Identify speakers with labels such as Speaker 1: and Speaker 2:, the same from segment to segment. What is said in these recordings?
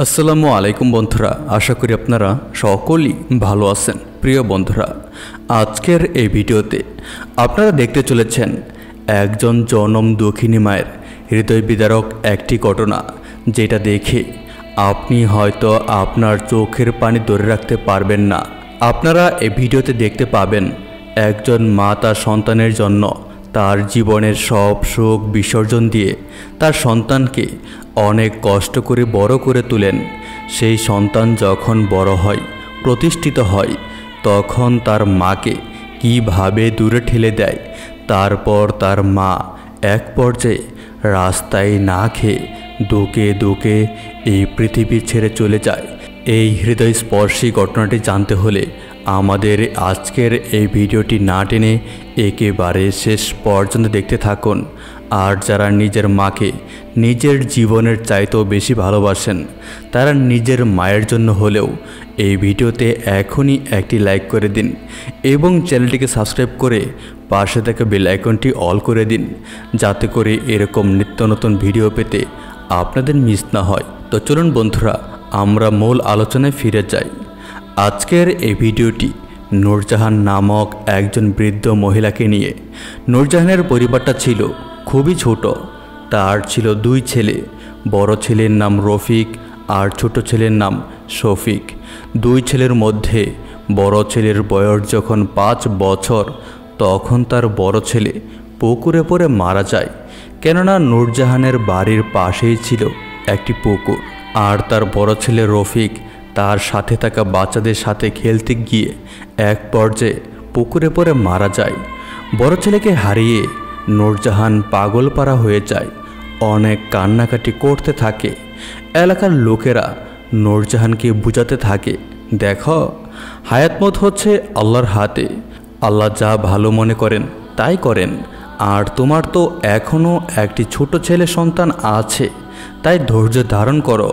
Speaker 1: আসসালামু আলাইকুম বন্ধুরা, আশা করি আপনারা সকলেই ভালো আছেন। প্রিয় বন্ধুরা, আজকের এই ভিডিওতে আপনারা দেখতে চলেছেন একজন জনম দুঃখিনী মায়ের হৃদয় বিদারক একটি ঘটনা, যেটা দেখে আপনি হয়তো আপনার চোখের পানি ধরে রাখতে পারবেন না। আপনারা এই ভিডিওতে দেখতে পাবেন একজন মা তার সন্তানের জন্য তার জীবনের সব সুখ বিসর্জন দিয়ে তার সন্তানকে অনেক কষ্ট করে বড় করে তোলেন। সেই সন্তান যখন বড় হয়, প্রতিষ্ঠিত হয়, তখন তার মাকে কীভাবে দূরে ঠেলে দেয়। তারপর তার মা এক পর্যায়ে রাস্তায় না খেয়ে দুকে দুকে এই পৃথিবী ছেড়ে চলে যায়। এই হৃদয়স্পর্শী ঘটনাটি জানতে হলে আমাদের আজকের এই ভিডিওটি না টেনে একেবারে শেষ পর্যন্ত দেখতে থাকুন। আর যারা নিজের মাকে নিজের জীবনের চাইতেও বেশি ভালোবাসেন, তারা নিজের মায়ের জন্য হলেও এই ভিডিওতে এখনই একটি লাইক করে দিন এবং চ্যানেলটিকে সাবস্ক্রাইব করে পাশে থাকা বেল আইকনটি অল করে দিন, যাতে করে এরকম নিত্য নতুন ভিডিও পেতে আপনাদের মিস না হয়। তো চলুন বন্ধুরা, আমরা মূল আলোচনায় ফিরে যাই। আজকের এই ভিডিওটি নূরজাহান নামক একজন বৃদ্ধ মহিলাকে নিয়ে। নূরজাহানের পরিবারটা ছিল খুবই ছোট। তার ছিল দুই ছেলে, বড় ছেলের নাম রফিক আর ছোট ছেলের নাম শফিক। দুই ছেলের মধ্যে বড় ছেলের বয়স যখন 5 বছর, তখন তার বড় ছেলে পুকুরে পড়ে মারা যায়। কেননা নূরজাহানের বাড়ির পাশেই ছিল একটি পুকুর। আর তার বড় ছেলে রফিক তার সাথে থাকা বাচ্চাদের সাথে খেলতে গিয়ে এক পর্যায়ে পুকুরে পড়ে মারা যায়। বড় ছেলেকে হারিয়ে নূরজাহান পাগলপাড়া হয়ে যায়, অনেক কান্নাকাটি করতে থাকে। এলাকার লোকেরা নূরজাহানকে বুঝাতে থাকে, দেখো, হায়াতমত হচ্ছে আল্লাহর হাতে, আল্লাহ যা ভালো মনে করেন তাই করেন। আর তোমার তো এখনও একটি ছোট ছেলে সন্তান আছে, তাই ধৈর্য ধারণ করো,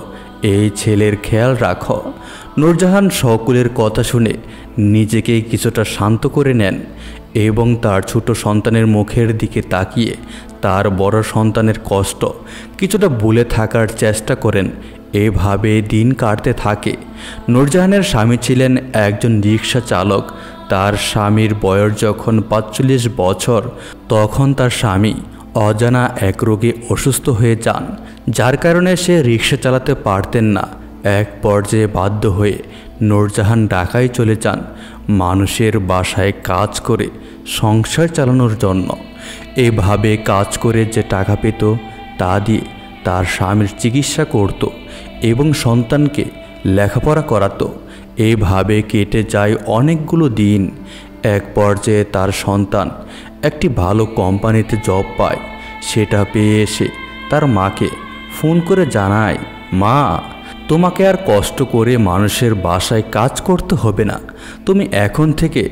Speaker 1: এই ছেলের খেয়াল রাখো। নূরজাহান সকলের কথা শুনে নিজেকে কিছুটা শান্ত করে নেন এবং তার ছোট সন্তানের মুখের দিকে তাকিয়ে তার বড় সন্তানের কষ্ট কিছুটা ভুলে থাকার চেষ্টা করেন। এভাবে দিন কাটতে থাকে। নূরজাহানের স্বামী ছিলেন একজন রিক্সা চালক। তার স্বামীর বয়স যখন 45 বছর, তখন তার স্বামী অজানা এক রোগে অসুস্থ হয়ে যান, যার কারণে সে রিক্সা চালাতে পারতেন না। এক পর্যায়ে বাধ্য হয়ে নূরজাহান ঢাকায় চলে যান মানুষের বাসায় কাজ করে সংসার চালানোর জন্য। এভাবে কাজ করে যে টাকা পেত, তা দিয়ে তার স্বামীর চিকিৎসা করত এবং সন্তানকে লেখাপড়া করাতো। এভাবে কেটে যায় অনেকগুলো দিন। এক পর্যায়ে তার সন্তান একটি ভালো কোম্পানিতে জব পায়। সেটা পেয়ে এসে তার মাকে ফোন করে জানায়, মা, তোমাকে আর কষ্ট করে মানুষের বাসায় কাজ করতে হবে না, তুমি এখন থেকে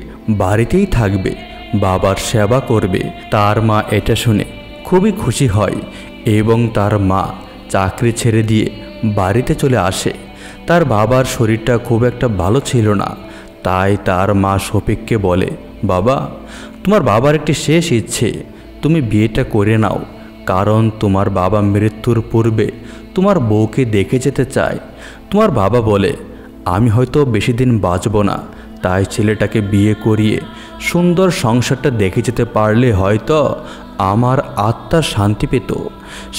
Speaker 1: বাড়িতেই থাকবে, বাবার সেবা করবে। তার মা এটা শুনে খুবই খুশি হয় এবং তার মা চাকরি ছেড়ে দিয়ে বাড়িতে চলে আসে। তার বাবার শরীরটা খুব একটা ভালো ছিল না, তাই তার মা শফিককে বলে, বাবা, তোমার বাবার একটি শেষ ইচ্ছে, তুমি বিয়েটা করে নাও, কারণ তোমার বাবা মৃত্যুর পূর্বে তোমার বউকে দেখে যেতে চায়। তোমার বাবা বলে, আমি হয়তো বেশি দিন বাঁচব না, তাই ছেলেটাকে বিয়ে করিয়ে সুন্দর সংসারটা দেখে যেতে পারলে হয়তো আমার আত্মা শান্তি পেত।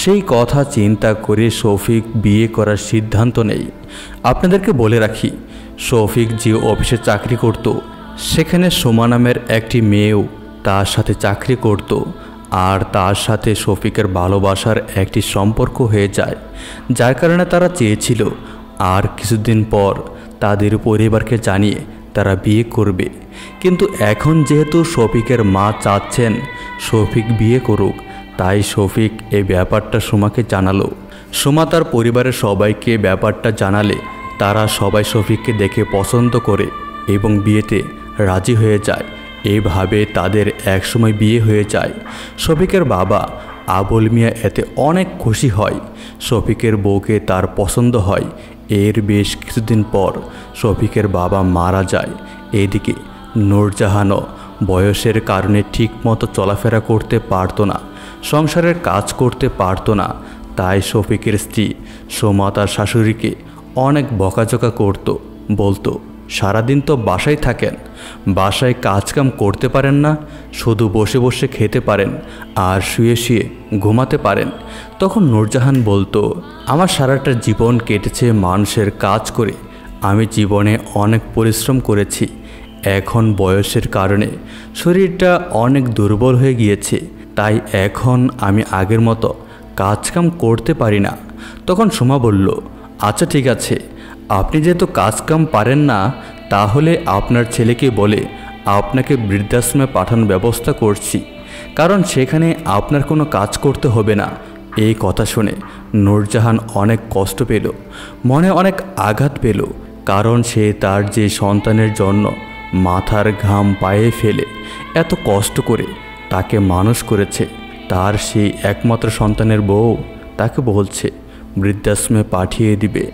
Speaker 1: সেই কথা চিন্তা করে শফিক বিয়ে করার সিদ্ধান্ত নেয়। আপনাদেরকে বলে রাখি, শফিক যে অফিসে চাকরি করত, সেখানে সোমা নামের একটি মেয়েও তার সাথে চাকরি করত। আর তার সাথে শফিকের ভালোবাসার একটি সম্পর্ক হয়ে যায়, যার কারণে তারা চেয়েছিল আর কিছুদিন পর তাদের পরিবারকে জানিয়ে তারা বিয়ে করবে। কিন্তু এখন যেহেতু শফিকের মা চাচ্ছেন শফিক বিয়ে করুক, তাই শফিক এই ব্যাপারটা সোমাকে জানালো। সোমা তার পরিবারের সবাইকে ব্যাপারটা জানালে তারা সবাই শফিককে দেখে পছন্দ করে এবং বিয়েতে রাজি হয়ে যায়। এইভাবে তাদের একসময় বিয়ে হয়ে যায়। শফিকের বাবা আবুল মিয়া এতে অনেক খুশি হয়। শফিকের বউকে তার পছন্দ হয়। এর বেশ কিছুদিন পর শফিকের বাবা মারা যায়। এদিকে নূরজাহানও বয়সের কারণে ঠিকমতো চলাফেরা করতে পারত না, সংসারের কাজ করতে পারত না। তাই শফিকের স্ত্রী সোমা তার শাশুড়িকে অনেক বকাঝকা করত, বলতো সারাদিন তো বাসায় থাকেন, বাসায় কাজকাম করতে পারেন না, শুধু বসে বসে খেতে পারেন আর শুয়ে শুয়ে ঘুমাতে পারেন। তখন নূরজাহান বলতো, আমার সারাটা জীবন কেটেছে মানুষের কাজ করে, আমি জীবনে অনেক পরিশ্রম করেছি, এখন বয়সের কারণে শরীরটা অনেক দুর্বল হয়ে গিয়েছে, তাই এখন আমি আগের মতো কাজকাম করতে পারি না। তখন সোমা বলল, আচ্ছা ঠিক আছে, আপনি যেহেতু কাজকাম পারেন না, তাহলে আপনার ছেলেকে বলে আপনাকে বৃদ্ধাশ্রমে পাঠানোর ব্যবস্থা করছি, কারণ সেখানে আপনার কোনো কাজ করতে হবে না। এই কথা শুনে নূরজাহান অনেক কষ্ট পেল, মনে অনেক আঘাত পেল, কারণ সে তার যে সন্তানের জন্য মাথার ঘাম পায়ে ফেলে এত কষ্ট করে তাকে মানুষ করেছে, তার সেই একমাত্র সন্তানের বউ তাকে বলছে বৃদ্ধাশ্রমে পাঠিয়ে দিবে।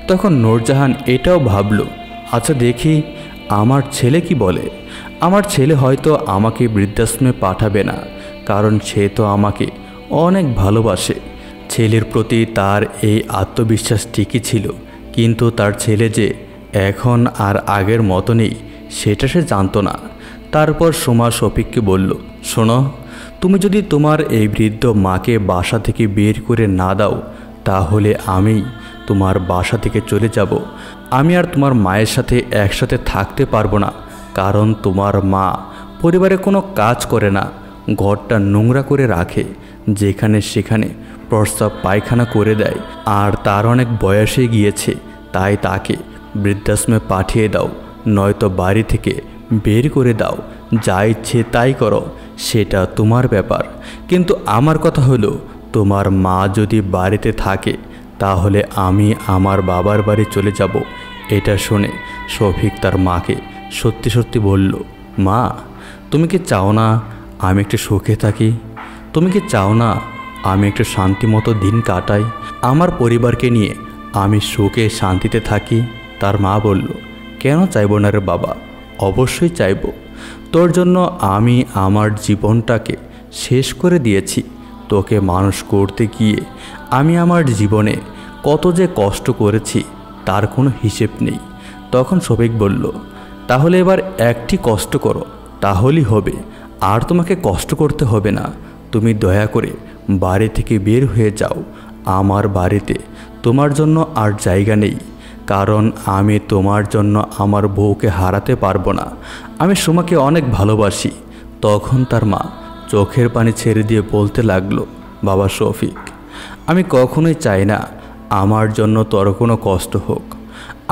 Speaker 1: তখন নূরজাহান এটাও ভাবল, আচ্ছা দেখি আমার ছেলে কি বলে। আমার ছেলে হয়তো আমাকে বৃদ্ধাশ্রমে পাঠাবে না, কারণ সে তো আমাকে অনেক ভালোবাসে। ছেলের প্রতি তার এই আত্মবিশ্বাস ঠিকই ছিল, কিন্তু তার ছেলে যে এখন আর আগের মতো নেই সেটা সে জানতো না। তারপর সোমা শফিককে বলল, শোনো, তুমি যদি তোমার এই বৃদ্ধ মাকে বাসা থেকে বের করে না দাও, তাহলে আমি তোমার বাসা থেকে চলে যাব। আমি আর তোমার মায়ের সাথে একসাথে থাকতে পারবো না, কারণ তোমার মা পরিবারে কোনো কাজ করে না, ঘরটা নোংরা করে রাখে, যেখানে সেখানে প্রস্রাব পায়খানা করে দেয়, আর তার অনেক বয়সে গিয়েছে, তাই তাকে বৃদ্ধাশ্রমে পাঠিয়ে দাও, নয়তো বাড়ি থেকে বের করে দাও, যা ইচ্ছে তাই করো, সেটা তোমার ব্যাপার। কিন্তু আমার কথা হলো, তোমার মা যদি বাড়িতে থাকে তাহলে আমি আমার বাবার বাড়ি চলে যাব। এটা শুনে শফিক তার মাকে সত্যি সত্যি বলল, মা, তুমি কি চাও না আমি একটু সুখে থাকি? তুমি কি চাও না আমি একটু শান্তিমতো দিন কাটাই, আমার পরিবারকে নিয়ে আমি সুখে শান্তিতে থাকি? তার মা বলল, কেন চাইব না রে বাবা, অবশ্যই চাইব। তোর জন্য আমি আমার জীবনটাকে শেষ করে দিয়েছি, তোকে মানুষ করতে গিয়ে আমি আমার জীবনে কত যে কষ্ট করেছি তার কোনো হিসেব নেই। তখন শফিক বলল, তাহলে এবার একটি কষ্ট করো, তাহলেই হবে, আর তোমাকে কষ্ট করতে হবে না। তুমি দয়া করে বাড়ি থেকে বের হয়ে যাও, আমার বাড়িতে তোমার জন্য আর জায়গা নেই, কারণ আমি তোমার জন্য আমার বউকে হারাতে পারবো না। আমি সোমাকে অনেক ভালোবাসি। তখন তার মা চোখের পানি ছেড়ে দিয়ে বলতে লাগলো, বাবা শফিক, আমি কখনোই চাই না আমার জন্য তোর কোনো কষ্ট হোক।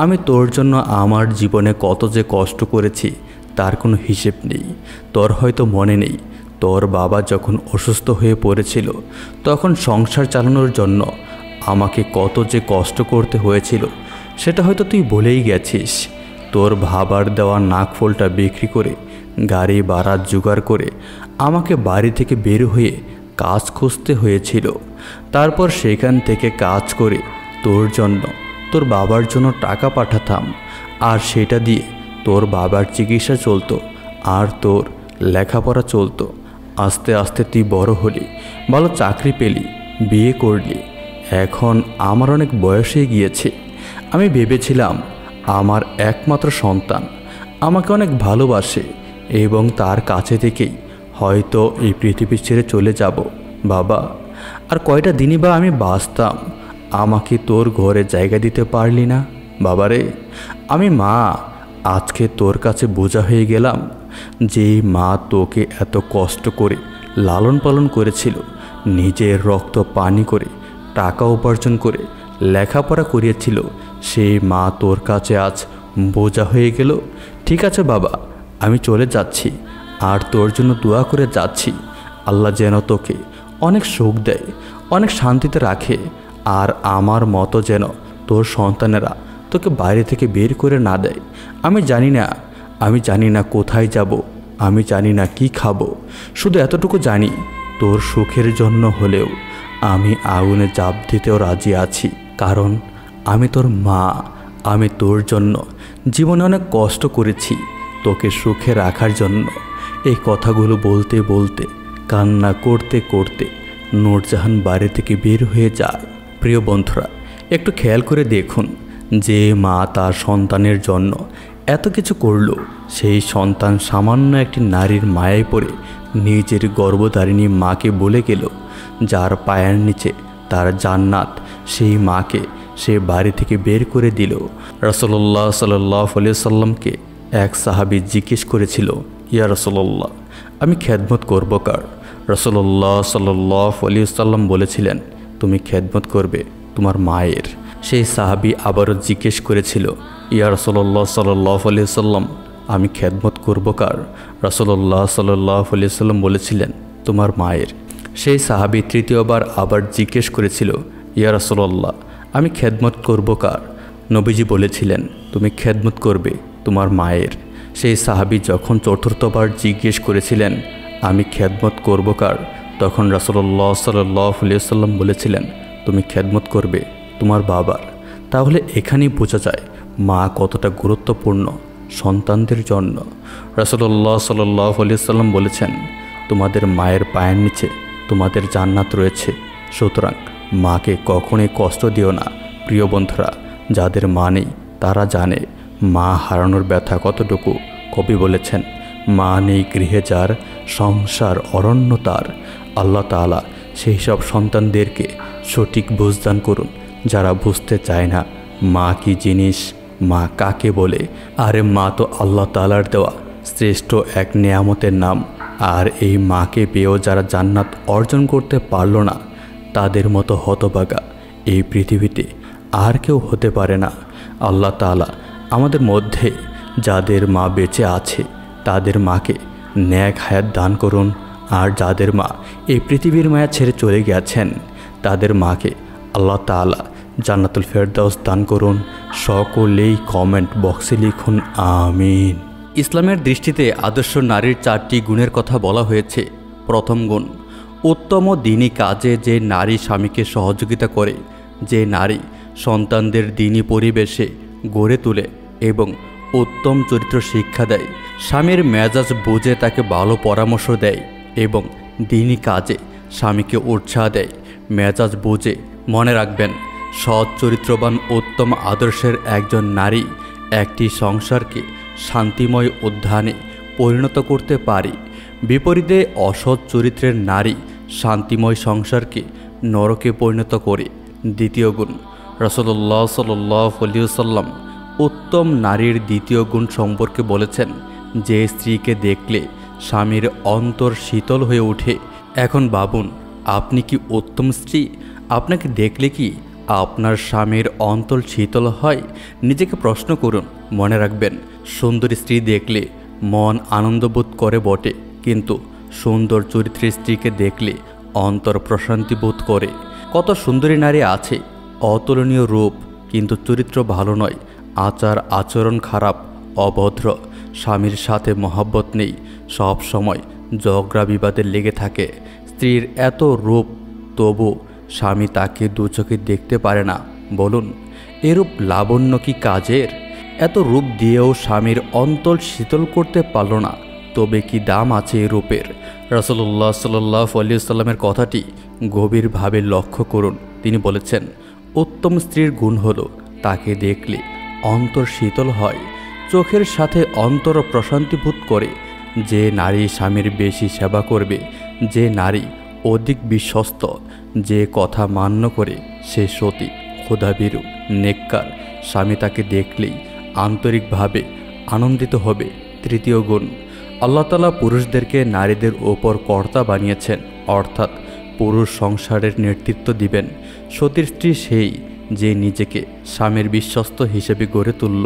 Speaker 1: আমি তোর জন্য আমার জীবনে কত যে কষ্ট করেছি তার কোনো হিসেব নেই। তোর হয়তো মনে নেই, তোর বাবা যখন অসুস্থ হয়ে পড়েছিল তখন সংসার চালানোর জন্য আমাকে কত যে কষ্ট করতে হয়েছিল, সেটা হয়তো তুই বলেই গেছিস। তোর ভাবার দেওয়া নাকফুলটা বিক্রি করে গাড়ি ভাড়া জোগাড় করে আমাকে বাড়ি থেকে বের হয়ে কাজ খুঁজতে হয়েছিল। তারপর সেখান থেকে কাজ করে তোর জন্য, তোর বাবার জন্য টাকা পাঠাতাম, আর সেটা দিয়ে তোর বাবার চিকিৎসা চলতো আর তোর লেখাপড়া চলতো। আস্তে আস্তে তুই বড় হলি, ভালো চাকরি পেলি, বিয়ে করলি। এখন আমার অনেক বয়স হয়ে গিয়েছে। আমি ভেবেছিলাম আমার একমাত্র সন্তান আমাকে অনেক ভালোবাসে এবং তার কাছে থেকেই হয়তো এই পৃথিবী ছেড়ে চলে যাব। বাবা, আর কয়টা দিনই বা আমি বাঁচতাম, আমাকে তোর ঘরে জায়গা দিতে পারলি না। বাবারে, আমি মা আজকে তোর কাছে বোঝা হয়ে গেলাম। যেই মা তোকে এত কষ্ট করে লালন পালন করেছিল, নিজের রক্ত পানি করে টাকা উপার্জন করে লেখাপড়া করিয়েছিল, সেই মা তোর কাছে আজ বোঝা হয়ে গেল। ঠিক আছে বাবা, আমি চলে যাচ্ছি, আর তোর জন্য দোয়া করে যাচ্ছি, আল্লাহ যেন তোকে অনেক সুখ দেয়, অনেক শান্তিতে রাখে, আর আমার মতো যেন তোর সন্তানেরা তোকে বাইরে থেকে বের করে না দেয়। আমি জানি না কোথায় যাব, আমি জানি না কি খাবো, শুধু এতটুকু জানি তোর সুখের জন্য হলেও আমি আগুনে জাপ দিতেও রাজি আছি, কারণ আমি তোর মা। আমি তোর জন্য জীবনে অনেক কষ্ট করেছি তোকে সুখে রাখার জন্য। এই কথাগুলো বলতে বলতে কান্না করতে করতে নূরজাহান বাড়ি থেকে বের হয়ে যায়। প্রিয় বন্ধুরা, একটু খেয়াল করে দেখুন, যে মা তার সন্তানের জন্য এত কিছু করল, সেই সন্তান সামান্য একটি নারীর মায়ায় পড়ে নিজের গর্ভধারিণী মাকে বলে গেল, যার পায়ের নিচে তার জান্নাত, সেই মাকে সে বাড়ি থেকে বের করে দিল। রাসূলুল্লাহ সাল্লাল্লাহু আলাইহি সাল্লামকে এক সাহাবী জিজ্ঞেস করেছিল, ইয়া রাসূলুল্লাহ, আমি খেদমত করব কার? রাসূলুল্লাহ সাল্লাল্লাহু আলাইহি সাল্লাম বলেছিলেন, তুমি খেদমত করবে তোমার মায়ের। সেই সাহাবী আবারও জিজ্ঞেস করেছিল, ইয়া রাসূলুল্লাহ সাল্লাল্লাহু আলাইহি সাল্লাম, আমি খেদমত করব কার? রাসূলুল্লাহ সাল্লাল্লাহু আলাইহি সাল্লাম বলেছিলেন, তোমার মায়ের। সেই সাহাবী তৃতীয়বার আবার জিজ্ঞেস করেছিল, ইয়া রাসূলুল্লাহ, আমি খেদমত করব কার? নবীজি বলেছিলেন, তুমি খেদমত করবে তোমার মায়ের। সেই সাহাবী যখন চতুর্থবার জিজ্ঞেস করেছিলেন, আমি খেদমত করব কার? তখন রাসূলুল্লাহ সাল্লাল্লাহু আলাইহি সাল্লাম বলেছিলেন, তুমি খেদমত করবে তোমার বাবার। তাহলে এখানেই বোঝা যায় মা কতটা গুরুত্বপূর্ণ সন্তানদের জন্য। রাসূলুল্লাহ সাল্লাল্লাহু আলাইহি সাল্লাম বলেছেন, তোমাদের মায়ের পায়ের নিচে তোমাদের জান্নাত রয়েছে, সুতরাং মাকে কখনোই কষ্ট দিও না। প্রিয় বন্ধুরা, যাদের মা নেই তারা জানে মা হারানোর ব্যথা কতটুকু। কবি বলেছেন, মা নেই গৃহে যার, সংসার অরণ্য তার। আল্লাহ তাআলা সেই সব সন্তানদেরকে সঠিক বুঝদান করুন যারা বুঝতে চায় না মা কি জিনিস, মা কাকে বলে। আরে মা তো আল্লাহ তাআলার দেওয়া শ্রেষ্ঠ এক নেয়ামতের নাম। আর এই মাকে পেয়েও যারা জান্নাত অর্জন করতে পারল না, তাদের মতো হতভাগা এই পৃথিবীতে আর কেউ হতে পারে না। আল্লাহ তাআলা আমাদের মধ্যে যাদের মা বেঁচে আছে তাদের মাকে নেক হায়াত দান করুন। আর যাদের মা এই পৃথিবীর মায়া ছেড়ে চলে গেছেন, তাদের মাকে আল্লাহ তাআলা জান্নাতুল ফেরদাউস দান করুন। সকলেই কমেন্ট বক্সে লিখুন আমিন। ইসলামের দৃষ্টিতে আদর্শ নারীর 4টি গুণের কথা বলা হয়েছে। প্রথম গুণ, উত্তম দ্বীনি কাজে যে নারী স্বামীকে সহযোগিতা করে, যে নারী সন্তানদের দ্বীনি পরিবেশে গড়ে তোলে এবং উত্তম চরিত্র শিক্ষা দেয়, স্বামীর মেজাজ বুঝে তাকে ভালো পরামর্শ দেয় এবং দ্বীনি কাজে স্বামীকে উৎসাহ দেয়। মেজাজ বুঝে, মনে রাখবেন, সৎ চরিত্রবান উত্তম আদর্শের একজন নারী একটি সংসারকে শান্তিময় উদ্যানে পরিণত করতে পারে। বিপরীতে অসৎ চরিত্রের নারী শান্তিময় সংসারকে নরকে পরিণত করে। দ্বিতীয় গুণ, রাসূলুল্লাহ সাল্লাল্লাহু আলাইহি ওয়াসাল্লাম উত্তম নারীর দ্বিতীয় গুণ সম্পর্কে বলেছেন, যে স্ত্রীকে দেখলে স্বামীর অন্তর শীতল হয়ে ওঠে। এখন ভাবুন, আপনি কি উত্তম স্ত্রী? আপনাকে দেখলে কি আপনার স্বামীর অন্তর শীতল হয়? নিজেকে প্রশ্ন করুন। মনে রাখবেন, সুন্দর স্ত্রী দেখলে মন আনন্দবোধ করে বটে, কিন্তু সুন্দর চরিত্রের স্ত্রীকে দেখলে অন্তর প্রশান্তি বোধ করে। কত সুন্দরী নারী আছে, অতুলনীয় রূপ, কিন্তু চরিত্র ভালো নয়, আচার আচরণ খারাপ, অভদ্র, স্বামীর সাথে মহব্বত নেই, সব সময় ঝগড়া বিবাদে লেগে থাকে। স্ত্রীর এত রূপ, তবু স্বামী তাকে দু চোখে দেখতে পারে না। বলুন, এরূপ লাবণ্য কি কাজের? এত রূপ দিয়েও স্বামীর অন্তর শীতল করতে পারল না, তবে কি দাম আছে এই রূপের? রাসূলুল্লাহ সাল্লাল্লাহু আলাইহি ওয়াসাল্লামের কথাটি গভীরভাবে লক্ষ্য করুন। তিনি বলেছেন, উত্তম স্ত্রীর গুণ হলো তাকে দেখলে অন্তর শীতল হয়, চোখের সাথে অন্তর প্রশান্তি বোধ করে। যে নারী স্বামীর বেশি সেবা করবে, যে নারী অধিক বিশ্বস্ত, যে কথা মান্য করে, সে সতী, খোদাভীরু, নেককার। স্বামী তাকে দেখলেই আন্তরিকভাবে আনন্দিত হবে। তৃতীয় গুণ, আল্লাহ তাআলা পুরুষদেরকে নারীদের ওপর কর্তা বানিয়েছেন, অর্থাৎ পুরুষ সংসারের নেতৃত্ব দিবেন। সতীর স্ত্রী সেই যে নিজেকে স্বামীর বিশ্বস্ত হিসেবে গড়ে তুলল,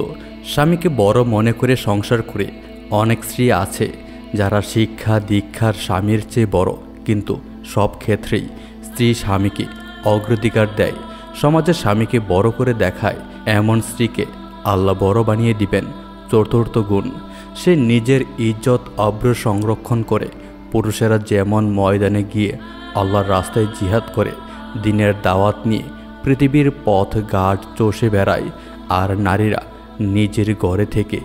Speaker 1: স্বামীকে বড় মনে করে সংসার করে। অনেক স্ত্রী আছে যারা শিক্ষা দীক্ষার স্বামীর চেয়ে বড়, কিন্তু সব ক্ষেত্রেই স্ত্রী স্বামীকে অগ্রাধিকার দেয়, সমাজে স্বামীকে বড় করে দেখায়। এমন স্ত্রীকে আল্লাহ বড় বানিয়ে দিবেন। চতুর্থ গুণ, সে নিজের ইজ্জত অব্র সংরক্ষণ করে। পুরুষেরা যেমন ময়দানে গিয়ে আল্লাহর রাস্তায় জিহাদ করে, দিনের দাওয়াত নিয়ে পৃথিবীর পথ ঘাট চষে বেড়ায়, আর নারীরা নিজের ঘরে থেকে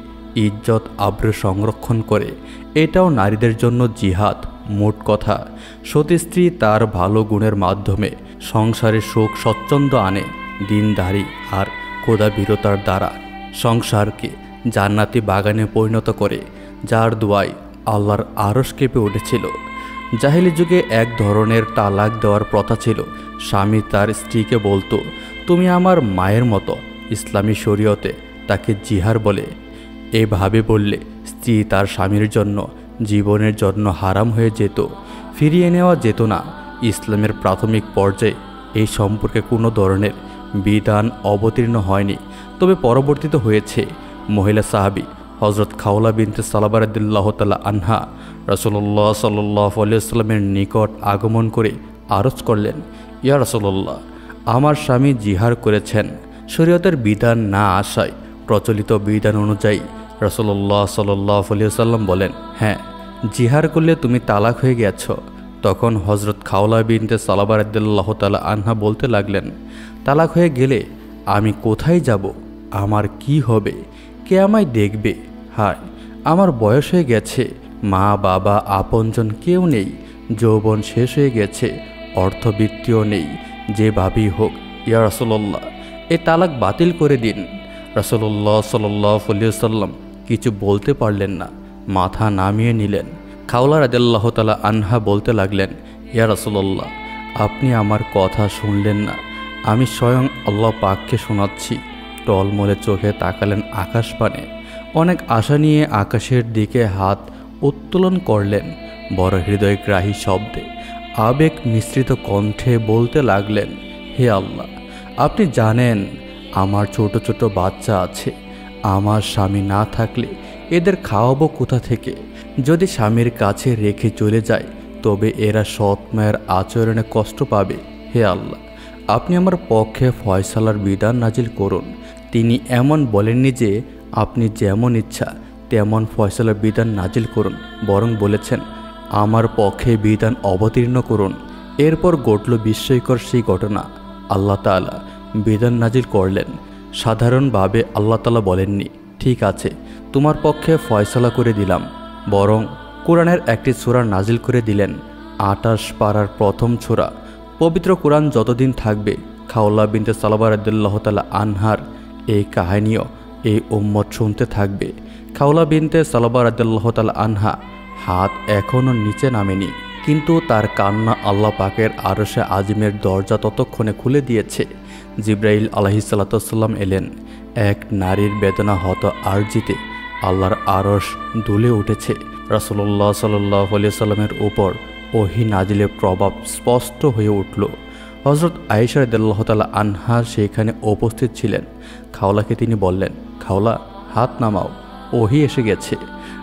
Speaker 1: ইজ্জত আব্র সংরক্ষণ করে। এটাও নারীদের জন্য জিহাদ। মোট কথা, সতী স্ত্রী তার ভালো গুণের মাধ্যমে সংসারে সুখ স্বচ্ছন্দ আনে। দিনদারি আর ক্ষুধাভীরতার দ্বারা সংসারকে জান্নাতি বাগানে পরিণত করে, যার দোয়ায় আল্লাহর আরশ কেঁপে উঠেছিল। জাহিলি যুগে এক ধরনের তালাক দেওয়ার প্রথা ছিল। স্বামী তার স্ত্রীকে বলতো, তুমি আমার মায়ের মতো। ইসলামী শরীয়তে তাকে জিহার বলে। এভাবে বললে স্ত্রী তার স্বামীর জন্য জীবনের জন্য হারাম হয়ে যেত, ফিরিয়ে নেওয়া যেত না। ইসলামের প্রাথমিক পর্যায়ে এই সম্পর্কে কোনো ধরনের বিধান অবতীর্ণ হয়নি, তবে পরবর্তীতে হয়েছে। মহিলা সাহাবী হজরত খাওলা বিনতে সালাবা রাদিয়াল্লাহু তাআলা আনহা রাসূলুল্লাহ সাল্লাল্লাহু আলাইহি ওয়াসাল্লামের নিকট আগমন করে আরজ করলেন, ইয়া রাসূলুল্লাহ, আমার স্বামী জিহার করেছেন। শরীয়তের বিধান না আসায় প্রচলিত বিধান অনুযায়ী রাসূলুল্লাহ সাল্লাল্লাহু আলাইহি ওয়াসাল্লাম বলেন, হ্যাঁ, জিহার করলে তুমি তালাক হয়ে গেছ। তখন হজরত খাওলা বিনতে সালাবা রাদিয়াল্লাহু তাআলা আনহা বলতে লাগলেন, তালাক হয়ে গেলে আমি কোথায় যাব? আমার কি হবে? কে আমায় দেখবে? হায়, আমার বয়স হয়ে গেছে, মা বাবা আপনজন কেউ নেই, যৌবন শেষ হয়ে গেছে, অর্থবিত্তিও নেই। যেভাবেই হোক ইয়া রাসূলুল্লাহ, এ তালাক বাতিল করে দিন। রাসূলুল্লাহ সাল্লাল্লাহু আলাইহি ওয়াসাল্লাম কিছু বলতে পারলেন না, মাথা নামিয়ে নিলেন। খাওলা রাদিয়াল্লাহু তাআলা আনহা বলতে লাগলেন, ইয়া রাসূলুল্লাহ, আপনি আমার কথা শুনলেন না, আমি স্বয়ং আল্লাহ পাককে শোনাচ্ছি। টলমলে চোখে তাকালেন আকাশ পানে, অনেক আশা নিয়ে আকাশের দিকে হাত উত্তোলন করলেন। বড় হৃদয়গ্রাহী শব্দে আবেগ মিশ্রিত কণ্ঠে বলতে লাগলেন, হে আল্লাহ, আপনি জানেন আমার ছোট ছোট বাচ্চা আছে। আমার স্বামী না থাকলে এদের খাওয়াবো কোথা থেকে? যদি স্বামীর কাছে রেখে চলে যায় তবে এরা সৎ মায়ের আচরণে কষ্ট পাবে। হে আল্লাহ, আপনি আমার পক্ষে ফয়সালার বিধান নাজিল করুন। তিনি এমন বলেননি যে আপনি যেমন ইচ্ছা তেমন ফয়সালার বিধান নাজিল করুন, বরং বলেছেন আমার পক্ষে বিধান অবতীর্ণ করুন। এরপর ঘটল বিস্ময়কর সেই ঘটনা। আল্লাহ তাআলা বিধান নাজিল করলেন। সাধারণভাবে আল্লাহ তাআলা বলেননি, ঠিক আছে, তোমার পক্ষে ফয়সালা করে দিলাম, বরং কোরআনের একটি সূরা নাজিল করে দিলেন। 28 পারার প্রথম সূরা। পবিত্র কোরআন যতদিন থাকবে খাওলা বিনতে সালাবা রাদিয়াল্লাহু তাআলা আনহার এই কাহিনীও এই উম্মত শুনতে থাকবে। খাওলা বিনতে সালাবা রাদিয়াল্লাহু তাআলা আনহা হাত এখনও নিচে নামেনি, কিন্তু তার কান্না আল্লাহ পাকের আরশে আজিমের দরজা ততক্ষণে খুলে দিয়েছে। জিবরাইল আলাইহিসসালাতু ওয়াসসালাম এলেন। এক নারীর বেদনা হত আরজিতে আল্লাহর আরশ দুলে উঠেছে। রাসূলুল্লাহ সাল্লাল্লাহু আলাইহি ওয়াসাল্লামের উপর ওহী নাজিলের প্রভাব স্পষ্ট হয়ে উঠল। হযরত আয়েশা রাদিয়াল্লাহু তাআলা আনহা সেখানে উপস্থিত ছিলেন। খাওলাকে তিনি বললেন, খাওলা, হাত নামাও, ওহী এসে গেছে।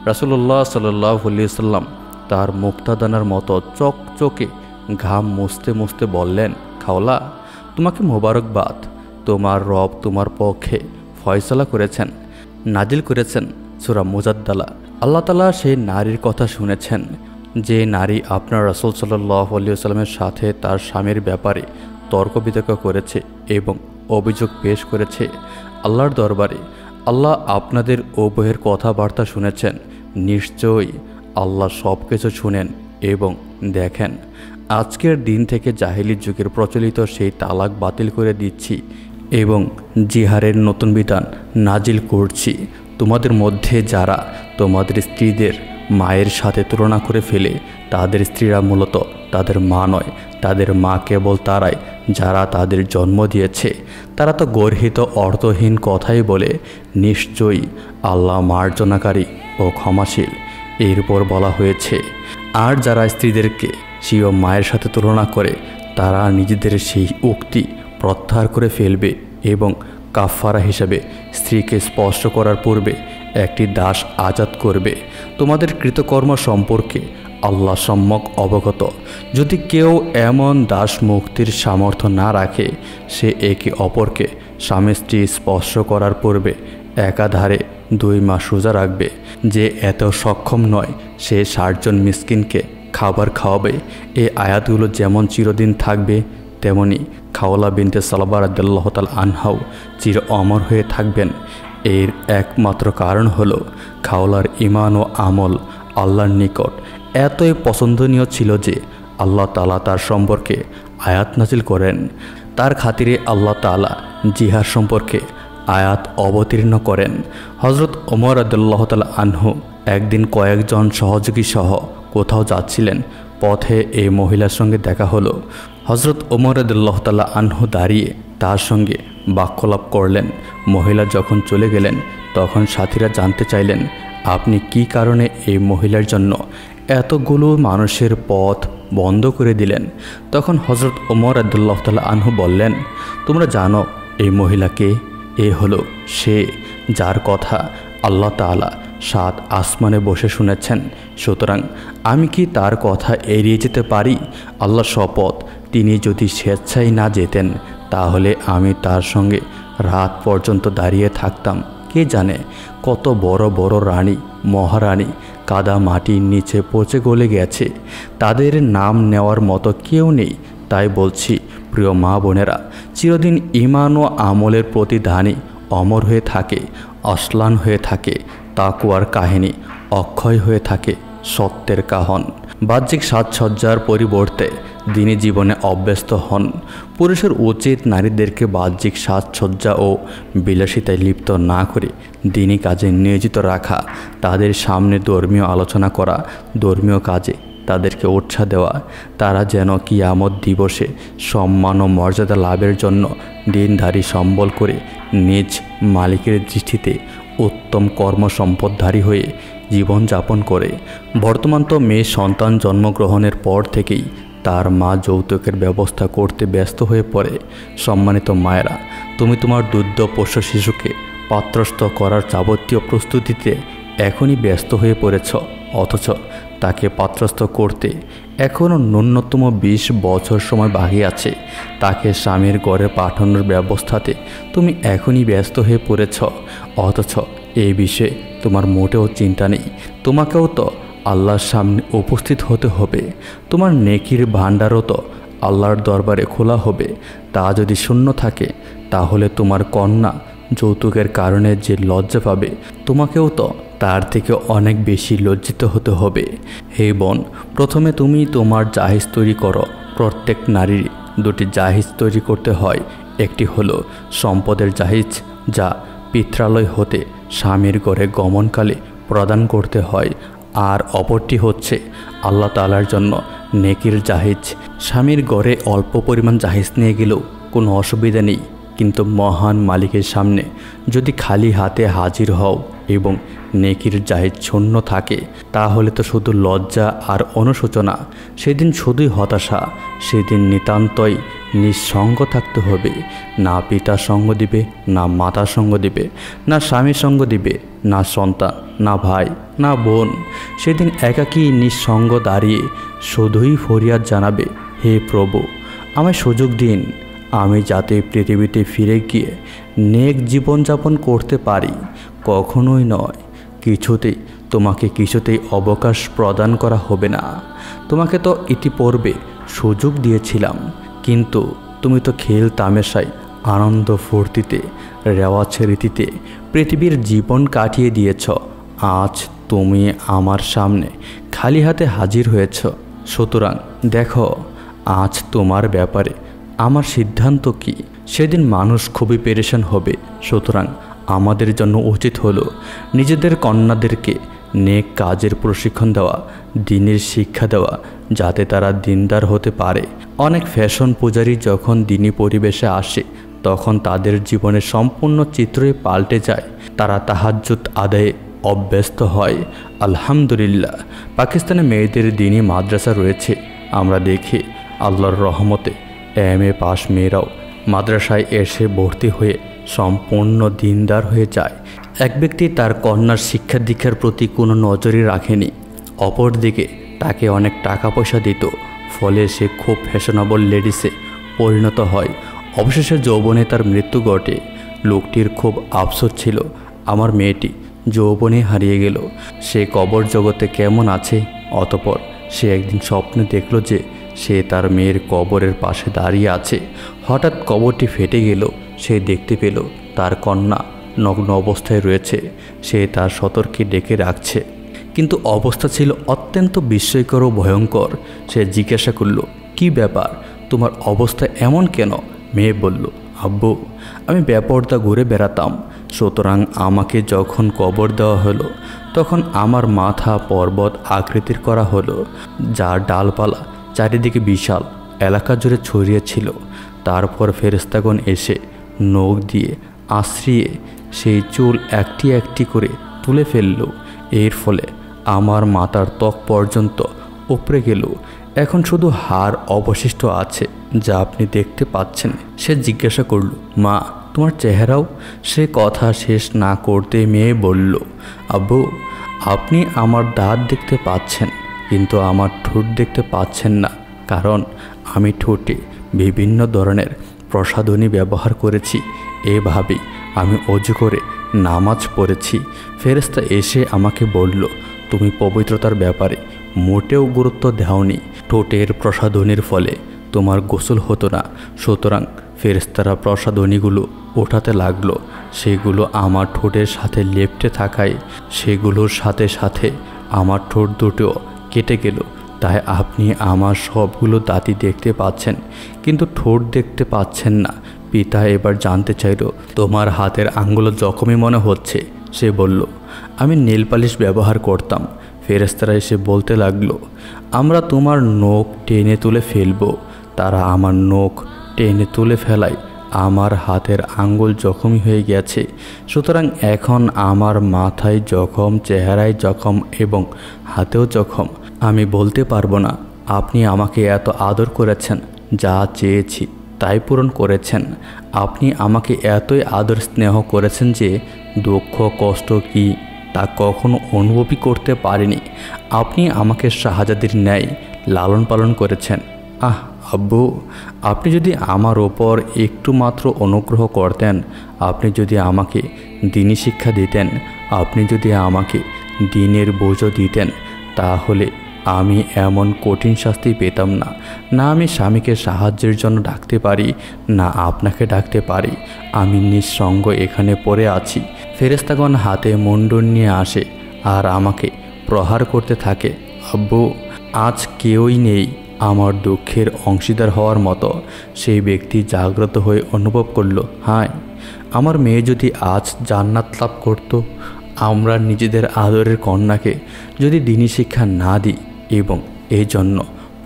Speaker 1: রাসূলুল্লাহ সাল্লাল্লাহু আলাইহি ওয়াসাল্লাম তার মুক্তাদানার মতো চকচকে ঘাম মুছতে মুছতে বললেন, খাওলা, তোমাকে মোবারকবাদ, তোমার রব তোমার পক্ষে ফয়সালা করেছেন, নাজিল করেছেন সূরা মুজাদ্দালা। আল্লাহ তাআলা সেই নারীর কথা শুনেছেন যে নারী আপনার রাসূল সাল্লাল্লাহু আলাইহি ওয়াসাল্লামের সাথে তার স্বামীর ব্যাপারে তর্ক বিতর্ক করেছে এবং অভিযোগ পেশ করেছে আল্লাহর দরবারে। আল্লাহ আপনাদের উভয়ের কথাবার্তা শুনেছেন। নিশ্চয়ই আল্লাহ সব কিছু শুনেন এবং দেখেন। আজকের দিন থেকে জাহিলি যুগের প্রচলিত সেই তালাক বাতিল করে দিচ্ছি এবং জিহারের নতুন বিধান নাজিল করছি। তোমাদের মধ্যে যারা তোমাদের স্ত্রীদের মায়ের সাথে তুলনা করে ফেলে, তাদের স্ত্রীরা মূলত তাদের মা নয়, তাদের মা কেবল তারাই যারা তাদের জন্ম দিয়েছে। তারা তো গর্হিত অর্থহীন কথাই বলে। নিশ্চয়ই আল্লাহ মার্জনাকারী ও ক্ষমাশীল। এরপর বলা হয়েছে, আর যারা স্ত্রীদেরকে স্বীয় মায়ের সাথে তুলনা করে তারা নিজেদের সেই উক্তি প্রত্যাহার করে ফেলবে এবং কাফারা হিসাবে স্ত্রীকে স্পর্শ করার পূর্বে একটি দাস আজাদ করবে। তোমাদের কৃতকর্ম সম্পর্কে আল্লাহ সম্যক অবগত। যদি কেউ এমন দাস মুক্তির সামর্থ্য না রাখে, সে একে অপরকে স্বামী স্ত্রী স্পর্শ করার পূর্বে একাধারে 2 মাস রোজা রাখবে। যে এত সক্ষম নয়, সে 60 জন মিসকিনকে খাবার খাওয়াবে। এই আয়াতগুলো যেমন চিরদিন থাকবে, তেমনি খাওলা বিনতে সালাবা রাদিয়াল্লাহু তাআলা আনহাও চির অমর হয়ে থাকবেন। এর একমাত্র কারণ হলো খাওলার ঈমান ও আমল আল্লাহর নিকট এতই পছন্দনীয় ছিল যে আল্লাহ তাআলা তার সম্পর্কে আয়াত নাজিল করেন। তার খাতিরে আল্লাহ তাআলা জিহাদ সম্পর্কে আয়াত অবতীর্ণ করেন। হজরত ওমর রাদিয়াল্লাহু তাআলা আনহু একদিন কয়েকজন সহযোগী সহ কোথাও যাচ্ছিলেন। পথে এই মহিলার সঙ্গে দেখা হলো। হজরত ওমর রাদিয়াল্লাহু তাআলা আনহু দাঁড়িয়ে তার সঙ্গে বাক্যলাপ করলেন। মহিলা যখন চলে গেলেন তখন সাথীরা জানতে চাইলেন, আপনি কি কারণে এই মহিলার জন্য এতগুলো মানুষের পথ বন্ধ করে দিলেন? তখন হজরত ওমর রাদিয়াল্লাহু তাআলা আনহু বললেন, তোমরা জানো এই মহিলাকে? এ হলো সে যার কথা আল্লাহ তাআলা 7 আসমানে বসে শুনেছেন। সুতরাং আমি কি তার কথা এড়িয়ে যেতে পারি? আল্লাহ শপথ, তিনি যদি স্বেচ্ছায় না যেতেন তাহলে আমি তার সঙ্গে রাত পর্যন্ত দাঁড়িয়ে থাকতাম। কে জানে কত বড় বড় রানী মহারানী কাদা মাটির নিচে পচে গলে গেছে, তাদের নাম নেওয়ার মতো কেউ নেই। তাই বলছি প্রিয় মা বোনেরা, চিরদিন ঈমান ও আমলের প্রতিদানই অমর হয়ে থাকে, অশ্লান হয়ে থাকে তাকওয়ার কাহিনী, অক্ষয় হয়ে থাকে সত্যের কাহন। বাহ্যিক সাজসজ্জার পরিবর্তে দিনী জীবনে অভ্যস্ত হন। পুরুষের উচিত নারীদেরকে বাহ্যিক সাজসজ্জা ও বিলাসিতায় লিপ্ত না করে দিনী কাজে নিয়োজিত রাখা, তাদের সামনে ধর্মীয় আলোচনা করা, ধর্মীয় কাজে তাদেরকে উৎসাহ দেওয়া। তারা যেন কিয়ামত দিবসে সম্মান ও মর্যাদা লাভের জন্য দিনধারী সম্বল করে নিজ মালিকের দৃষ্টিতে উত্তম কর্মসম্পদধারী হয়ে জীবনযাপন করে। বর্তমান তো মেয়ে সন্তান জন্মগ্রহণের পর থেকেই তার মা যৌতুকের ব্যবস্থা করতে ব্যস্ত হয়ে পড়ে। সম্মানিত মায়েরা, তুমি তোমার দুগ্ধ পোষ্য শিশুকে পাত্রস্থ করার যাবতীয় প্রস্তুতিতে এখনই ব্যস্ত হয়ে পড়েছ, অথচ তাকে পাত্রস্থ করতে এখনও ন্যূনতম 20 বছর সময় বাকি আছে। তাকে স্বামীর ঘরে পাঠানোর ব্যবস্থাতে তুমি এখনই ব্যস্ত হয়ে পড়েছ, অথচ এই বিষয়ে তোমার মোটেও চিন্তা নেই। তোমাকেও তো আল্লাহর সামনে উপস্থিত হতে হবে, তোমার নেকির ভাণ্ডারও তো আল্লাহর দরবারে খোলা হবে। তা যদি শূন্য থাকে তাহলে তোমার কন্যা যৌতুকের কারণে যে লজ্জা পাবে, তোমাকেও তো তার থেকে অনেক বেশি লজ্জিত হতে হবে। হে বোন, প্রথমে তুমি তোমার জাহেজ তৈরি করো। প্রত্যেক নারীর 2টি জাহেজ তৈরি করতে হয়। একটি হলো সম্পদের জাহেজ, যা পিত্রালয় হতে স্বামীর ঘরে গমনকালে প্রদান করতে হয়, আর অপরটি হচ্ছে আল্লাহ তাআলার জন্য নেকির জাহেজ। স্বামীর ঘরে অল্প পরিমাণ জাহেজ নিয়ে গেলেও কোনো অসুবিধা নেই, কিন্তু মহান মালিকের সামনে যদি খালি হাতে হাজির হও এবং নেকির জাহেজ শূন্য থাকে তাহলে তো শুধু লজ্জা আর অনুশোচনা। সেদিন শুধুই হতাশা। সেদিন নিতান্তই নিঃসঙ্গ থাকতে হবে। না পিতা সঙ্গ দিবে, না মাতা সঙ্গ দিবে, না স্বামী সঙ্গ দিবে, না সন্তান, না ভাই, না বোন। সেদিন একাকী নিঃসঙ্গ দাঁড়িয়ে শুধুই ফরিয়াদ জানাবে, হে প্রভু, আমায় সুযোগ দিন, আমি যাতে পৃথিবীতে ফিরে গিয়ে নেক জীবনযাপন করতে পারি। কখনোই নয়, কিছুতেই অবকাশ প্রদান করা হবে না। তোমাকে তো ইতিপূর্বে সুযোগ দিয়েছিলাম, কিন্তু তুমি তো খেল তামেশায় আনন্দ ফুর্তিতে রেওয়াজ রীতিতে পৃথিবীর জীবন কাটিয়ে দিয়েছ। আজ তুমি আমার সামনে খালি হাতে হাজির হয়েছ। সুতরাং দেখো, আজ তোমার ব্যাপারে আমার সিদ্ধান্ত কি। সেদিন মানুষ খুবই পেরেশান হবে। সুতরাং আমাদের জন্য উচিত হলো নিজেদের কন্যাদেরকে নেক কাজের প্রশিক্ষণ দেওয়া, দিনের শিক্ষা দেওয়া, যাতে তারা দিনদার হতে পারে। অনেক ফ্যাশন পূজারী যখন দিনী পরিবেশে আসে তখন তাদের জীবনের সম্পূর্ণ চিত্রই পাল্টে যায়। তারা তাহাজ্জুদ আদায়ে অভ্যস্ত হয়। আলহামদুলিল্লাহ, পাকিস্তানে মেয়েদের দিনী মাদ্রাসা রয়েছে। আমরা দেখি আল্লাহর রহমতে MA পাস মেয়েরাও মাদ্রাসায় এসে ভর্তি হয়ে সম্পূর্ণ দিনদার হয়ে যায়। এক ব্যক্তি তার কন্যার শিক্ষা দীক্ষার প্রতি কোনো নজরই রাখেনি, অপরদিকে তাকে অনেক টাকা পয়সা দিত, ফলে সে খুব ফ্যাশনেবল লেডিসে পরিণত হয়। অবশেষে যৌবনে তার মৃত্যু ঘটে। লোকটির খুব আফসোস ছিল, আমার মেয়েটি যৌবনে হারিয়ে গেল, সে কবর জগতে কেমন আছে। অতঃপর সে একদিন স্বপ্নে দেখল যে সে তার মেয়ের কবরের পাশে দাঁড়িয়ে আছে। হঠাৎ কবরটি ফেটে গেল। সে দেখতে পেল তার কন্যা নগ্ন অবস্থায় রয়েছে। সে তার সতর্কে ডেকে রাখছে, কিন্তু অবস্থা ছিল অত্যন্ত বিস্ময়কর ও ভয়ঙ্কর। সে জিজ্ঞাসা করল, কি ব্যাপার, তোমার অবস্থা এমন কেন? মেয়ে বলল, আব্বু, আমি বেপরদা ঘুরে বেড়াতাম, সুতরাং আমাকে যখন কবর দেওয়া হলো তখন আমার মাথা পর্বত আকৃতির করা হলো, যার ডালপালা চারিদিকে বিশাল এলাকা জুড়ে ছড়িয়ে ছিল। তারপর ফেরেশতাগণ এসে নখ দিয়ে আশ্রিয়ে সেই চুল একটি একটি করে তুলে ফেলল। এর ফলে আমার মাথার ত্বক পর্যন্ত উপড়ে গেল। এখন শুধু হাড় অবশিষ্ট আছে, যা আপনি দেখতে পাচ্ছেন। সে জিজ্ঞাসা করল, মা, তোমার চেহারাও? সে কথা শেষ না করতে মেয়ে বলল, আব্বু, আপনি আমার দাঁত দেখতে পাচ্ছেন, কিন্তু আমার ঠোঁট দেখতে পাচ্ছেন না, কারণ আমি ঠোঁটে বিভিন্ন ধরনের প্রসাধনী ব্যবহার করেছি। এভাবেই আমি অজু করে নামাজ পড়েছি। ফেরেশতা এসে আমাকে বলল, তুমি পবিত্রতার ব্যাপারে মোটেও গুরুত্ব দাওনি। ঠোঁটের প্রসাধনীর ফলে তোমার গোসল হতো না। সুতরাং ফেরেশতারা প্রসাধনীগুলো ওঠাতে লাগলো। সেগুলো আমার ঠোঁটের সাথে লেপ্টে থাকায় সেগুলোর সাথে সাথে আমার ঠোঁট দুটো কেটে গেল। তাই আপনি আমার সবগুলো দাঁতই দেখতে পাচ্ছেন, কিন্তু ঠোঁট দেখতে পাচ্ছেন না। পিতা এবার জানতে চাইল, তোমার হাতের আঙ্গুল জখমই মনে হচ্ছে। সে বলল, আমি নেল পালিশ ব্যবহার করতাম। ফেরেশতারা এসে বলতে লাগলো, আমরা তোমার নখ টেনে তুলে ফেলব। তারা আমার নখ টেনে তুলে ফেলায় আমার হাতের আঙ্গুল জখমই হয়ে গেছে। সুতরাং এখন আমার মাথায় জখম, চেহারায় জখম এবং হাতেও জখম। আমি বলতে পারবো না আপনি আমাকে এত আদর করেছেন, যা চেয়েছি তাই পূরণ করেছেন। আপনি আমাকে এতই আদর স্নেহ করেছেন যে দুঃখ কষ্ট কি তা কখনো অনুভবই করতে পারিনি। আপনি আমাকে শাহজাদির ন্যায় লালন পালন করেছেন। আব্বু, আপনি যদি আমার ওপর একটু মাত্র অনুগ্রহ করতেন, আপনি যদি আমাকে দ্বীনি শিক্ষা দিতেন, আপনি যদি আমাকে দ্বীনের বোঝো দিতেন, তাহলে আমি এমন কঠিন শাস্তি পেতাম না। না আমি স্বামীকে সাহায্যের জন্য ডাকতে পারি, না আপনাকে ডাকতে পারি। আমি নিঃসঙ্গ এখানে পড়ে আছি। ফেরেশতাগণ হাতে মুন্ডন নিয়ে আসে আর আমাকে প্রহার করতে থাকে। আব্বু, আজ কেউই নেই আমার দুঃখের অংশীদার হওয়ার মতো। সেই ব্যক্তি জাগ্রত হয়ে অনুভব করল, হায়, আমার মেয়ে যদি আজ জান্নাত লাভ করত। আমরা নিজেদের আদরের কন্যাকে যদি দ্বীনি শিক্ষা না দিই এবং এই জন্য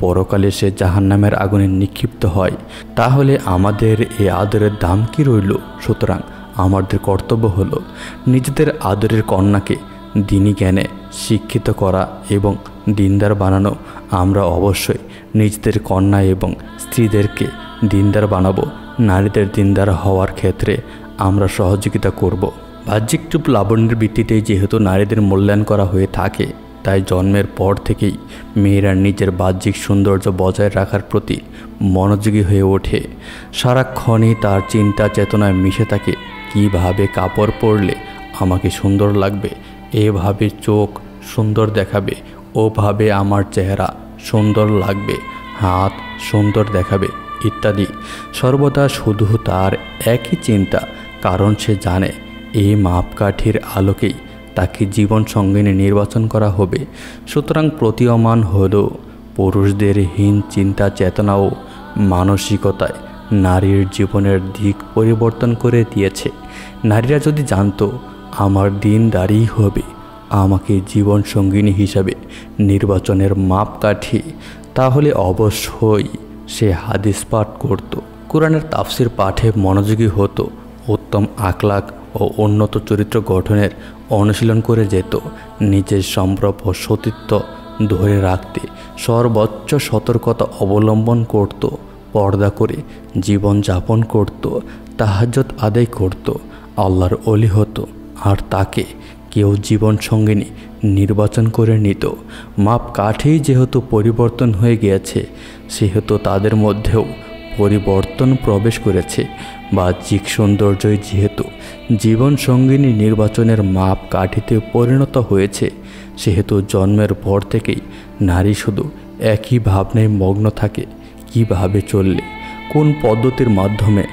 Speaker 1: পরকালে সে জাহান্নামের আগুনে নিক্ষিপ্ত হয়, তাহলে আমাদের এই আদরের দাম কি রইল? সুতরাং আমাদের কর্তব্য হলো নিজেদের আদরের কন্যাকে দ্বীনি জ্ঞানে শিক্ষিত করা এবং দিনদার বানানো। আমরা অবশ্যই নিজেদের কন্যা এবং স্ত্রীদেরকে দিনদার বানাবো। নারীদের দিনদার হওয়ার ক্ষেত্রে আমরা সহযোগিতা করব। বাহ্যিক রূপ লাবণ্যের ভিত্তিতেই যেহেতু নারীদের মূল্যায়ন করা হয়ে থাকে, তাই জন্মের পর থেকেই মেয়েরা নিজের বাহ্যিক সৌন্দর্য বজায় রাখার প্রতি মনোযোগী হয়ে ওঠে। সারাক্ষণই তার চিন্তা চেতনায় মিশে থাকে, কীভাবে কাপড় পরলে আমাকে সুন্দর লাগবে, এভাবে চোখ সুন্দর দেখাবে, ওভাবে আমার চেহারা সুন্দর লাগবে, হাত সুন্দর দেখাবে ইত্যাদি। সর্বদা শুধু তার একই চিন্তা, কারণ সে জানে এই মাপকাঠির আলোকেই তাকে জীবন সঙ্গিনী নির্বাচন করা হবে। সুতরাং প্রতীয়মান হলো পুরুষদের হীন চিন্তা চেতনা ও মানসিকতায় নারীর জীবনের দিক পরিবর্তন করে দিয়েছে। নারীরা যদি জানতো আমার দিনদারি হবে আমাকে জীবন সঙ্গিনী হিসাবে নির্বাচনের মাপকাঠি, তাহলে অবশ্যই সে হাদিস পাঠ করত, কোরআনের তাফসির পাঠে মনোযোগী হতো, উত্তম আখলাক ও উন্নত চরিত্র গঠনের অনুশীলন করে যেত, নিজের সম্ভ্রম ও সতীত্ব ধরে রাখতে সর্বোচ্চ সতর্কতা অবলম্বন করত, পর্দা করে জীবন যাপন করত, তাহাজ্জুদ আদায় করত, আল্লাহর ওলি হতো, আর তাকে কেউ জীবন সঙ্গিনী নির্বাচন করে নিত। মাপকাঠি যেহেতু পরিবর্তন হয়ে গিয়েছে, সেহেতু তাদের মধ্যেও পরিবর্তন প্রবেশ করেছে। বাহ্যিক সৌন্দর্যই যেহেতু জীবন সঙ্গিনী নির্বাচনের মাপকাঠিতে পরিণত হয়েছে, সেহেতু জন্মের পর থেকেই নারী শুধু একই ভাবনায় মগ্ন থাকে, কিভাবে চললে, কোন পদ্ধতির মাধ্যমে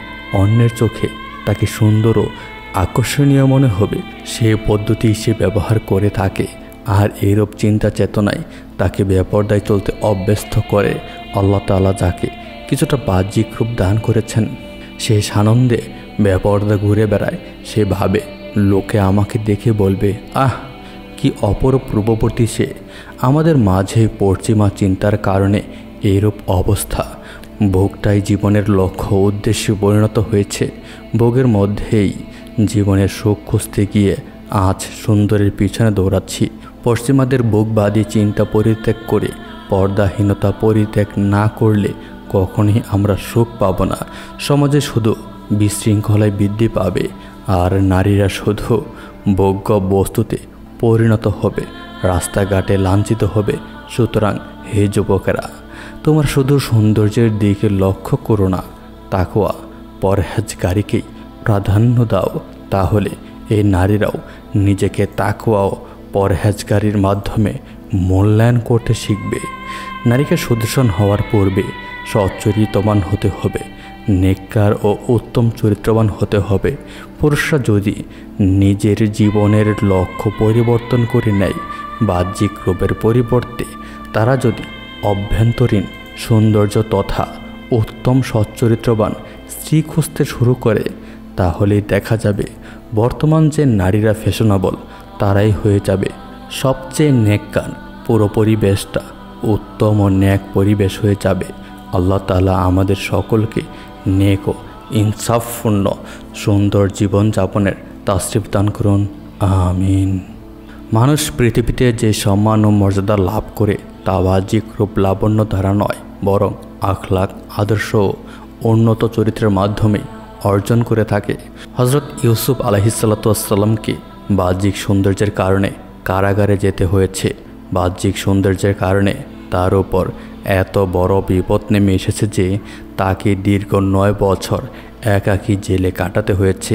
Speaker 1: অন্যের চোখে তাকে সুন্দর ও আকর্ষণীয় মনে হবে, সে পদ্ধতি সে ব্যবহার করে থাকে। আর এরূপ চিন্তা চেতনায় তাকে বেপরদায় চলতে অভ্যস্ত করে। আল্লাহ তাআলা যাকে কিছুটা বাহ্যিক রূপ দান করেছেন, সে সানন্দে বেপরদা ঘুরে বেড়ায়। সে ভাবে লোকে আমাকে দেখে বলবে, আহ কি অপরূপ রূপবতী সে। আমাদের মাঝে পশ্চিমা চিন্তার কারণে এইরূপ অবস্থা। ভোগটাই জীবনের লক্ষ্য উদ্দেশ্যে পরিণত হয়েছে। ভোগের মধ্যেই জীবনের সুখ খুঁজতে গিয়ে আজ সুন্দরের পিছনে দৌড়াচ্ছি। পশ্চিমাদের ভোগবাদী চিন্তা পরিত্যাগ করে পর্দাহীনতা পরিত্যাগ না করলে কখনোই আমরা সুখ পাব না। সমাজে শুধু বিশৃঙ্খলায় বৃদ্ধি পাবে, আর নারীরা শুধু ভোগ্য বস্তুতে পরিণত হবে, রাস্তাঘাটে লাঞ্ছিত হবে। সুতরাং হে যুবকেরা, তোমার শুধু সৌন্দর্যের দিকে লক্ষ্য করো না, তাকওয়া পরহেজগারিকেই প্রাধান্য দাও। তাহলে এই নারীরাও নিজেকে তাকওয়া ও পরহেজগারির মাধ্যমে মূল্যায়ন করতে শিখবে। নারীকে সুদর্শন হওয়ার পূর্বে সচ্চরিত্রবান হতে হবে, নেককার ও উত্তম চরিত্রবান হতে হবে। পুরুষরা যদি নিজের জীবনের লক্ষ্য পরিবর্তন করে নেয়, বাহ্যিক রূপের পরিবর্তে তারা যদি অভ্যন্তরীণ সৌন্দর্য তথা উত্তম সচ্চরিত্রবান স্ত্রী খুঁজতে শুরু করে, তাহলেই দেখা যাবে বর্তমান যে নারীরা ফ্যাশনেবল তারাই হয়ে যাবে সবচেয়ে নেককার। পুরো পরিবেশটা উত্তম ও ন্যাক পরিবেশ হয়ে যাবে। আল্লাহ তাআলা আমাদের সকলকে নেক ও ইনসাফপূর্ণ সুন্দর জীবনযাপনের তাশরিফ দান করুন, আমিন। মানুষ পৃথিবীতে যে সম্মান ও মর্যাদা লাভ করে তা বাহ্যিক রূপ লাবণ্য দ্বারা নয়, বরং আখলাক, আদর্শ ও উন্নত চরিত্রের মাধ্যমে অর্জন করে থাকে। হযরত ইউসুফ আলাইহিসসালামকে বাহ্যিক সৌন্দর্যের কারণে কারাগারে যেতে হয়েছে। বাহ্যিক সৌন্দর্যের কারণে তার উপর এত বড় বিপদ নেমে এসেছে যে তাকে দীর্ঘ 9 বছর একাকী জেলে কাটাতে হয়েছে।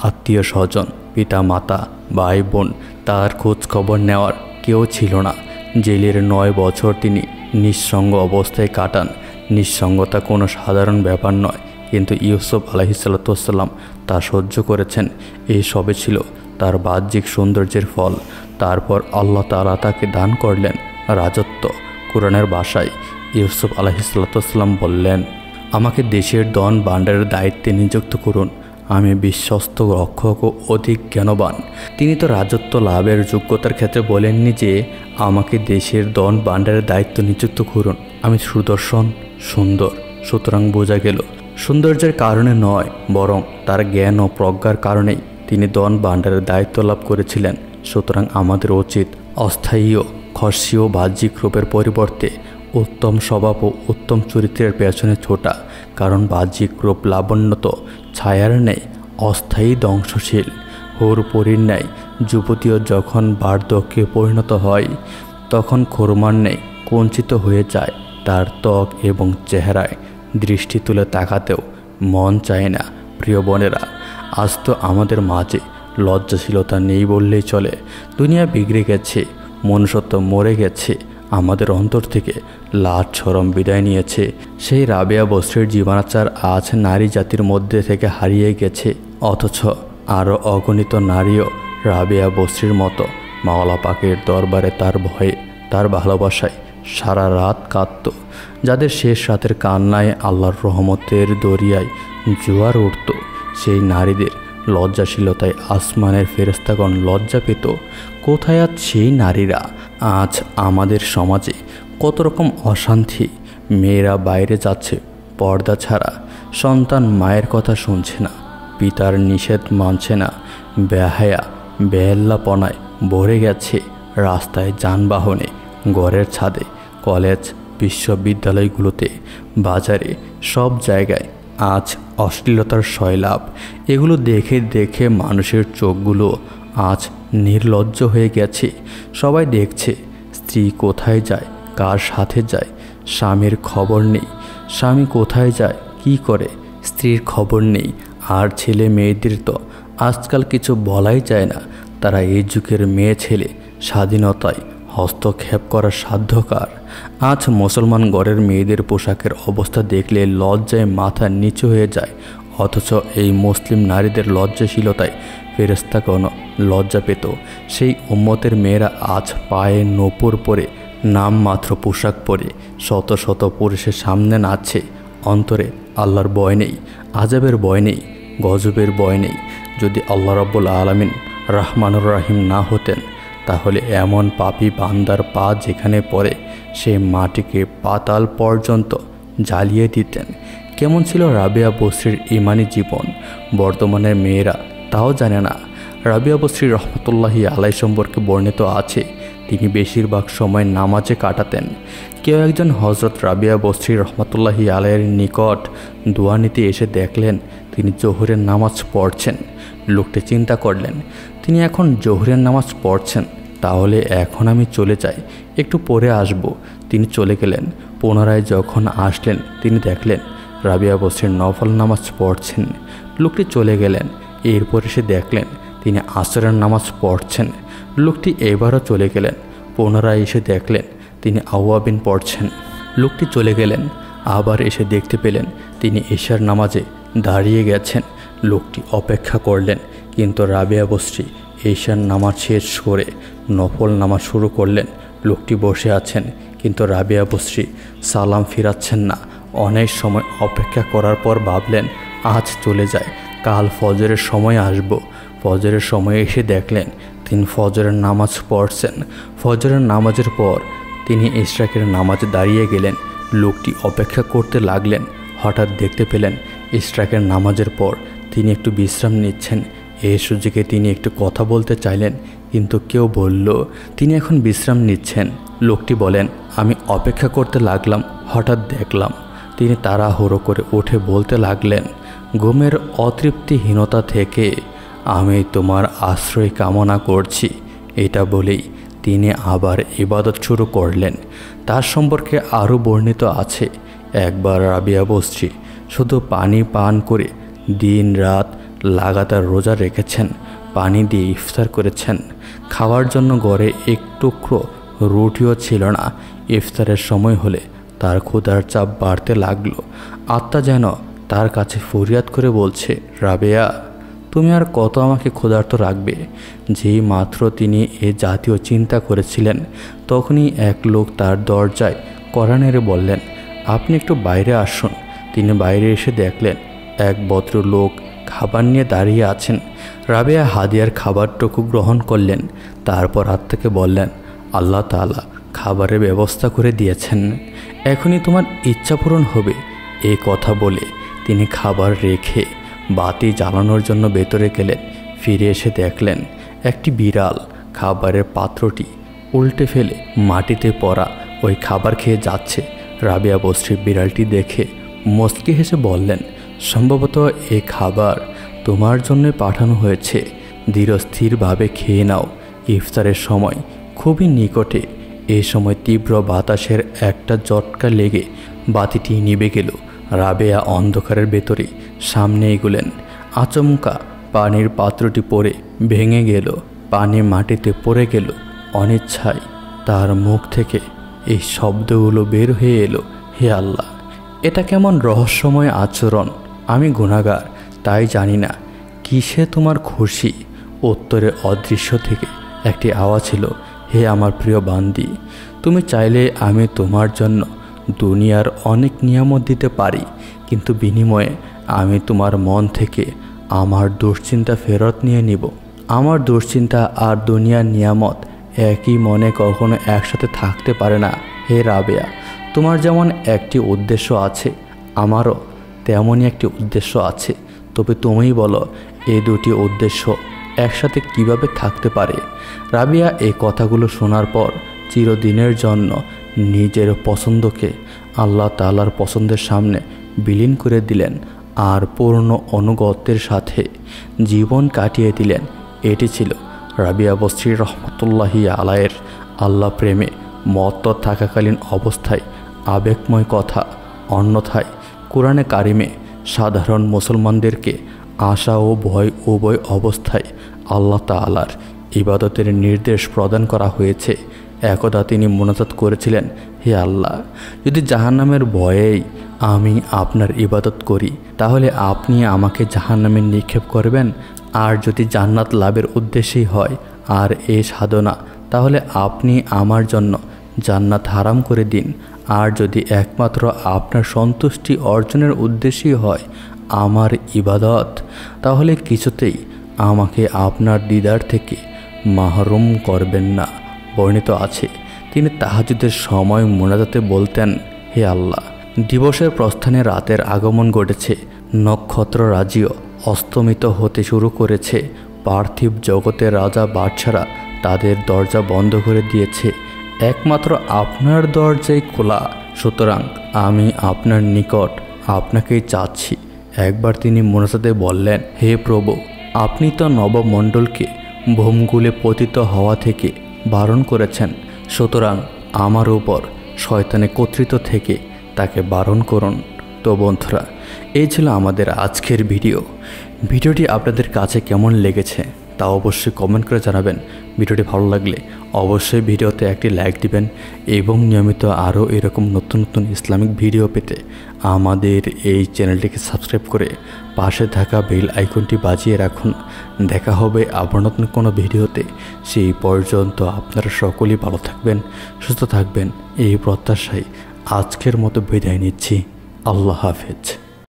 Speaker 1: আত্মীয় স্বজন, পিতা মাতা, ভাই বোন তার খোঁজ খবর নেওয়ার কেউ ছিল না। জেলের 9 বছর তিনি নিঃসঙ্গ অবস্থায় কাটান। নিঃসঙ্গতা কোনো সাধারণ ব্যাপার নয়, কিন্তু ইউসুফ আলাইহিসসালাম তা সহ্য করেছেন। এই সবে ছিল তার বাহ্যিক সৌন্দর্যের ফল। তারপর আল্লাহ তাআলা তাকে দান করলেন রাজত্ব। কোরআনের ভাষায় ইউসুফ আলাইহিসসালাম বললেন, আমাকে দেশের ধন ভাণ্ডারের দায়িত্বে নিযুক্ত করুন, আমি বিশ্বস্ত রক্ষক ও অধিক জ্ঞানবান। তিনি তো রাজত্ব লাভের যোগ্যতার ক্ষেত্রে বলেননি যে আমাকে দেশের ধন ভাণ্ডারের দায়িত্ব নিযুক্ত করুন, আমি সুদর্শন, সুন্দর। সুতরাং বোঝা গেল সৌন্দর্যের কারণে নয়, বরং তার জ্ঞান ও প্রজ্ঞার কারণেই তিনি ধন ভাণ্ডারের দায়িত্ব লাভ করেছিলেন। সুতরাং আমাদের উচিত অস্থায়ী ও খর্ষী ও বাহ্যিক রূপের পরিবর্তে উত্তম স্বভাব ও উত্তম চরিত্রের পেছনে ছোটা। কারণ বাহ্যিক রূপ লাবণ্য তো ছায়ার নেই, অস্থায়ী ধ্বংসশীল। হুর পরীর ন্যায় যুবতীও যখন বার্ধক্যে পরিণত হয়, তখন খোরমার নেই কুঞ্চিত হয়ে যায়। তার ত্বক এবং চেহারায় দৃষ্টি তুলে তাকাতেও মন চায় না। প্রিয় বোনেরা, আজ তো আমাদের মাঝে লজ্জাশীলতা নেই বললেই চলে। দুনিয়া বিগড়ে গেছে, মনুষ্যত্ব মরে গেছে, আমাদের অন্তর থেকে লাজ শরম বিদায় নিয়েছে। সেই রাবেয়া বস্ত্রের জীবনাচার আজ নারী জাতির মধ্যে থেকে হারিয়ে গেছে। অথচ আরও অগণিত নারীও রাবেয়া বস্ত্রের মতো মাওলা পাকের দরবারে তার ভয়ে, তার ভালোবাসায় সারা রাত কাঁদত। যাদের শেষ রাতের কান্নায় আল্লাহর রহমতের দরিয়ায় জোয়ার উঠত, সেই নারীদের লজ্জাশীলতায় আসমানের ফেরেশতাগণ লজ্জা পেত। কোথায় আজ সেই নারীরা? আজ আমাদের সমাজে কত রকম অশান্তি। মেয়েরা বাইরে যাচ্ছে পর্দা ছাড়া, সন্তান মায়ের কথা শুনছে না, পিতার নিষেধ মানছে না, বেহায়া বেহাল্লাপনায় ভরে গেছে রাস্তায়, যানবাহনে, ঘরের ছাদে, কলেজ বিশ্ববিদ্যালয়গুলোতে, বাজারে, সব জায়গায় আজ অশ্লীলতার সয়লাভ। এগুলো দেখে দেখে মানুষের চোখগুলো আজ নির্লজ্জ হয়ে গেছে। সবাই দেখছে স্ত্রী কোথায় যায়, কার সাথে যায়, স্বামীর খবর নেই। স্বামী কোথায় যায়, কি করে, স্ত্রীর খবর নেই। আর ছেলে মেয়েদের তো আজকাল কিছু বলাই যায় না। তারা এই যুগের মেয়ে ছেলে স্বাধীনতায় হস্তক্ষেপ করার সাধ্যকার। আজ মুসলমান ঘরের মেয়েদের পোশাকের অবস্থা দেখলে লজ্জায় মাথা নিচু হয়ে যায়। অথচ এই মুসলিম নারীদের লজ্জাশীলতায় ফেরেশতাগণ লজ্জা পেত। সেই উম্মতের মেয়েরা আজ পায়ে নূপুর পরে, নামমাত্র পোশাক পরে শত শত পুরুষের সামনে নাচছে, অন্তরে আল্লাহর ভয় নেই, আযাবের ভয় নেই, গজবের ভয় নেই। যদি আল্লাহ রাব্বুল আলামিন রহমানুর রহিম না হতেন তাহলে এমন পাপী বান্দার পা যেখানে পড়ে সে মাটিকে পাতাল পর্যন্ত জ্বালিয়ে দিতেন। কেমন ছিল রাবেয়া বসরির ইমানি জীবন বর্তমানের মেয়েরা তাও জানে না। রাবেয়া বসরি রহমতুল্লাহি আলাই সম্পর্কে বর্ণিত আছে তিনি বেশিরভাগ সময় নামাজে কাটাতেন। কেউ একজন হজরত রাবেয়া বসরি রহমতুল্লাহি আলাইয়ের নিকট দোয়া নিতে এসে দেখলেন তিনি জোহরের নামাজ পড়ছেন। লোকটি চিন্তা করলেন তিনি এখন জোহরের নামাজ পড়ছেন, তাহলে এখন আমি চলে যাই, একটু পরে আসব। তিনি চলে গেলেন। পুনরায় যখন আসলেন তিনি দেখলেন রাবেয়া বসরির নফল নামাজ পড়ছেন। লোকটি চলে গেলেন। এরপর এসে দেখলেন তিনি আসরের নামাজ পড়ছেন। লোকটি এবারও চলে গেলেন। পুনরায় এসে দেখলেন তিনি আওয়াবিন পড়ছেন। লোকটি চলে গেলেন। আবার এসে দেখতে পেলেন তিনি এশার নামাজে দাঁড়িয়ে গেছেন। লোকটি অপেক্ষা করলেন, কিন্তু রাবেয়া বসরি এশার নামাজ শেষ করে নফল নামাজ শুরু করলেন। লোকটি বসে আছেন, কিন্তু রাবেয়া বসরি সালাম ফিরাচ্ছেন না। অনেক সময় অপেক্ষা করার পর ভাবলেন আজ চলে যায়, কাল ফজরের সময় আসব। ফজরের সময় এসে দেখলেন তিনি ফজরের নামাজ পড়ছেন। ফজরের নামাজের পর তিনি ইশরাকের নামাজে দাঁড়িয়ে গেলেন। লোকটি অপেক্ষা করতে লাগলেন। হঠাৎ দেখতে পেলেন ইশরাকের নামাজের পর তিনি একটু বিশ্রাম নিচ্ছেন। এই সুযোগে তিনি একটু কথা বলতে চাইলেন, কিন্তু কেউ বলল তিনি এখন বিশ্রাম নিচ্ছেন। লোকটি বলেন আমি অপেক্ষা করতে লাগলাম, হঠাৎ দেখলাম তিনি তাড়াহুড়ো করে উঠে বলতে লাগলেন ঘুমের অতৃপ্তিহীনতা থেকে আমি তোমার আশ্রয় কামনা করছি। এটা বলেই তিনি আবার ইবাদত শুরু করলেন। তার সম্পর্কে আরও বর্ণিত আছে একবার রাবেয়া বসরি শুধু পানি পান করে দিন রাত লাগাতার রোজা রেখেছেন, পানি দিয়ে ইফতার করেছেন। খাওয়ার জন্য ঘরে এক টুকরো রুটিও ছিল না। ইফতারের সময় হলে তার ক্ষুধার চাপ বাড়তে লাগলো। আত্মা যেন তার কাছে ফরিয়াদ করে বলছে রাবেয়া তুমি আর কত আমাকে ক্ষুধার্ত রাখবে। যেই মাত্র তিনি এ জাতীয় চিন্তা করেছিলেন তখনই এক লোক তার দরজায় কড়া নেড়ে বললেন আপনি একটু বাইরে আসুন। তিনি বাইরে এসে দেখলেন এক ভদ্রলোক খাবার নিয়ে দাঁড়িয়ে আছেন। রাবেয়া হাদিয়ার খাবারটুকু গ্রহণ করলেন। তারপর আত্মাকে বললেন আল্লাহ তাআলা খাবারের ব্যবস্থা করে দিয়েছেন, এখনই তোমার ইচ্ছা পূরণ হবে। এই কথা বলে তিনি খাবার রেখে বাতি জ্বালানোর জন্য ভেতরে গেলেন। ফিরে এসে দেখলেন একটি বিড়াল খাবারের পাত্রটি উল্টে ফেলে মাটিতে পড়া ওই খাবার খেয়ে যাচ্ছে। রাবেয়া বসরি বিড়ালটি দেখে মুচকি হেসে বললেন সম্ভবত এই খাবার তোমার জন্য পাঠানো হয়েছে, ধীরস্থিরভাবে খেয়ে নাও। ইফতারের সময় খুবই নিকটে। এই সময় তীব্র বাতাসের একটা জটকা লেগে বাতিটি নিভে গেল। রাবেয়া অন্ধকারের ভেতরে সামনে এগোলেন। আচমকা পানির পাত্রটি পড়ে ভেঙে গেল। পানি মাটিতে পড়ে গেল। অনিচ্ছায় তার মুখ থেকে এই শব্দগুলো বের হয়ে এলো, হে আল্লাহ, এটা কেমন রহস্যময় আচরণ। আমি গুনাহগার, তাই জানি না কিসে তোমার খুশি। উত্তরে অদৃশ্য থেকে একটি আওয়াজ ছিল, হে আমার প্রিয় বান্দি, তুমি চাইলে আমি তোমার জন্য দুনিয়ার অনেক নিয়ামত দিতে পারি, কিন্তু বিনিময়ে আমি তোমার মন থেকে আমার দুশ্চিন্তা ফেরত নিয়ে নিব। আমার দুশ্চিন্তা আর দুনিয়ার নিয়ামত একই মনে কখনো একসাথে থাকতে পারে না। হে রাবেয়া, তোমার যেমন একটি উদ্দেশ্য আছে, আমারও তেমনই একটি উদ্দেশ্য আছে। তবে তুমিই বলো এই দুটি উদ্দেশ্য একসাথে কিভাবে থাকতে পারে। রাবেয়া এই কথাগুলো শোনার পর চিরদিনের জন্য নিজের পছন্দকে আল্লাহ তাআলার পছন্দের সামনে বিলীন করে দিলেন আর পূর্ণ অনুগত্যের সাথে জীবন কাটিয়ে দিলেন। এটি ছিল রাবেয়া বসরি রহমতুল্লাহি আলাইয়ের আল্লাহ প্রেমে মত্ত থাকাকালীন অবস্থায় আবেগময় কথা। অন্যথায় কোরআনে কারিমে সাধারণ মুসলমানদেরকে আশা ও ভয় উভয় অবস্থায় আল্লাহ তাআলার ইবাদতের নির্দেশ প্রদান করা হয়েছে। একদা তিনি মুনাজাত করেছিলেন, হে আল্লাহ, যদি জাহান্নামের ভয়েই আমি আপনার ইবাদত করি তাহলে আপনি আমাকে জাহান্নামে নিক্ষেপ করবেন, আর যদি জান্নাত লাভের উদ্দেশ্যেই হয় আর এই সাধনা তাহলে আপনি আমার জন্য জান্নাত হারাম করে দিন। আর যদি একমাত্র আপনার সন্তুষ্টি অর্জনের উদ্দেশ্যই হয় আমার ইবাদত, তাহলে কিছুতেই আমাকে আপনার দিদার থেকে মাহরুম করবেন না। বর্ণিত আছে, তিনি তাহাজ্জুদের সময় মোনাজাতে বলতেন, হে আল্লাহ, দিবসের প্রস্থানে রাতের আগমন ঘটেছে, নক্ষত্ররাজিও অস্তমিত হতে শুরু করেছে, পার্থিব জগতের রাজা বাদশারা তাদের দরজা বন্ধ করে দিয়েছে, একমাত্র আপনার দরজাই খোলা, সুতরাং আমি আপনার নিকট আপনাকেই চাচ্ছি। একবার তিনি মোনাজাতে বললেন, হে প্রভু, আপনি তো নবমণ্ডলকে ভূমগুলে পতিত হওয়া থেকে বারণ করেছেন, সুতরাং আমার উপর শয়তানে কর্তৃত্ব থেকে তাকে বারণ করুন। তো বন্ধুরা, এই ছিল আমাদের আজকের ভিডিওটি আপনাদের কাছে কেমন লেগেছে তা অবশ্যই কমেন্ট করে জানাবেন। ভিডিওটি ভালো লাগলে অবশ্যই ভিডিওতে একটি লাইক দিবেন এবং নিয়মিত আরও এরকম নতুন নতুন ইসলামিক ভিডিও পেতে আমাদের এই চ্যানেলটিকে সাবস্ক্রাইব করে পাশে থাকা বেল আইকনটি বাজিয়ে রাখুন। দেখা হবে আবার নতুন কোনো ভিডিওতে। সেই পর্যন্ত আপনারা সকলেই ভালো থাকবেন, সুস্থ থাকবেন, এই প্রত্যাশায় আজকের মতো বিদায় নিচ্ছি। আল্লাহ হাফেজ।